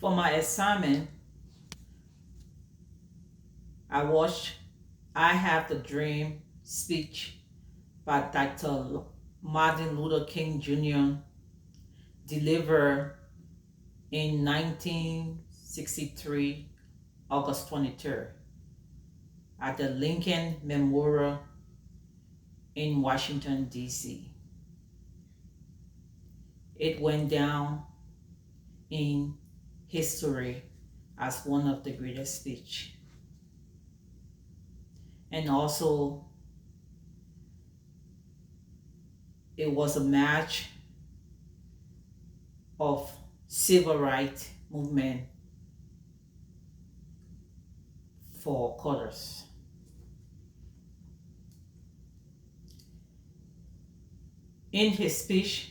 For my assignment, I watched I Have the Dream speech by Dr. Martin Luther King Jr. delivered in 1963, August 23rd, at the Lincoln Memorial in Washington, D.C. It went down in history as one of the greatest speech. And also, it was a match of civil rights movement for colors. In his speech,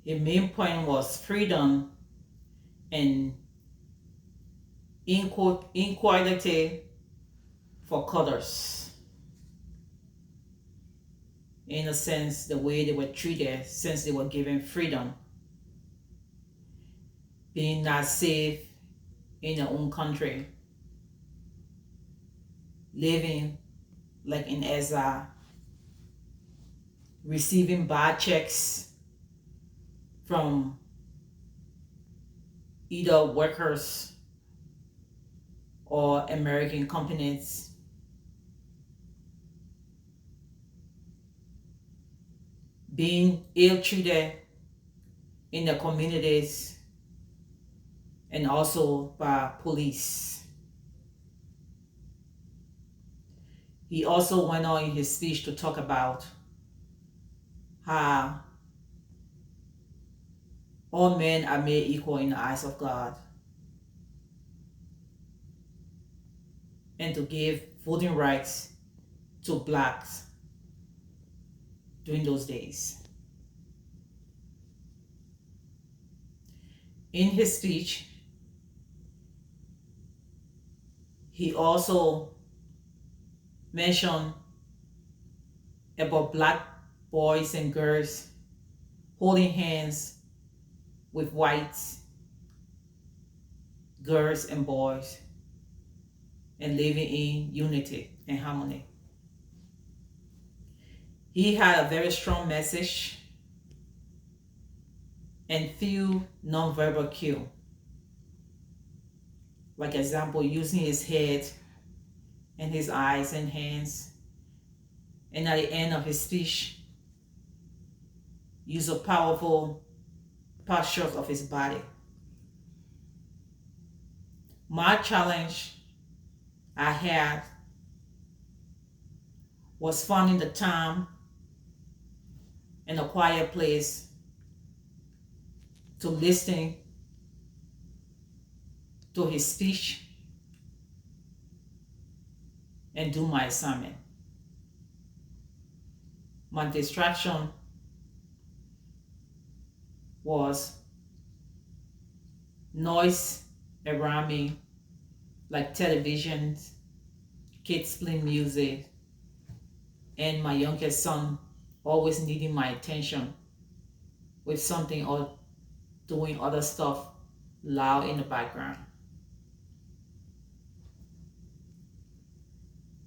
his main point was freedom and equality for colors. In a sense, the way they were treated since they were given freedom, being not safe in their own country, living like in exile, receiving bad checks from either workers or American companies, being ill-treated in the communities and also by police. He also went on in his speech to talk about how all men are made equal in the eyes of God, and to give voting rights to blacks during those days. In his speech, he also mentioned about black boys and girls holding hands with white girls and boys and living in unity and harmony. He had a very strong message and few nonverbal cue. Like example, using his head and his eyes and hands. And at the end of his speech, use a powerful posture of his body. My challenge I had was finding the time in a quiet place to listen to his speech and do my assignment. My distraction was noise around me, like televisions, kids playing music, and my youngest son always needing my attention with something or doing other stuff loud in the background.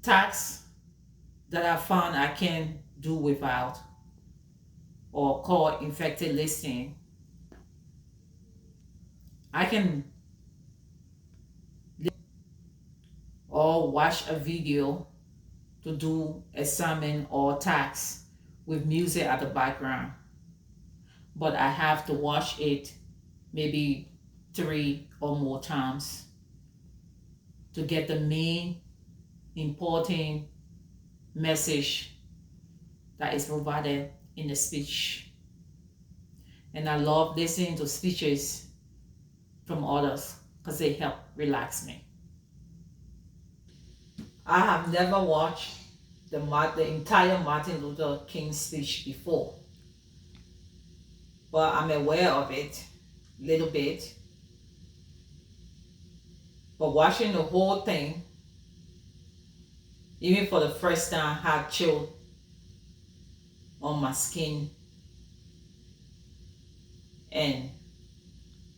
Tasks that I found I can do without, or called effective listening. I can or watch a video to do assignment or tasks with music at the background, but I have to watch it maybe 3 or more times to get the main important message that is provided in the speech. And I love listening to speeches from others because they help relax me. I have never watched the entire Martin Luther King speech before, but I'm aware of it a little bit. But watching the whole thing, even for the first time, had chill on my skin, and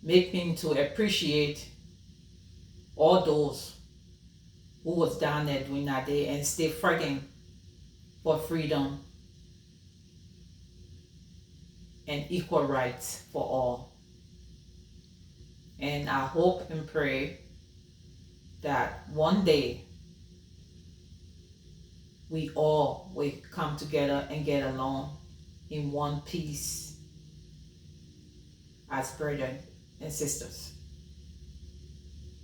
make me to appreciate all those who was down there during that day and still fighting for freedom and equal rights for all. And I hope and pray that one day we all will come together and get along in one piece as brothers and sisters.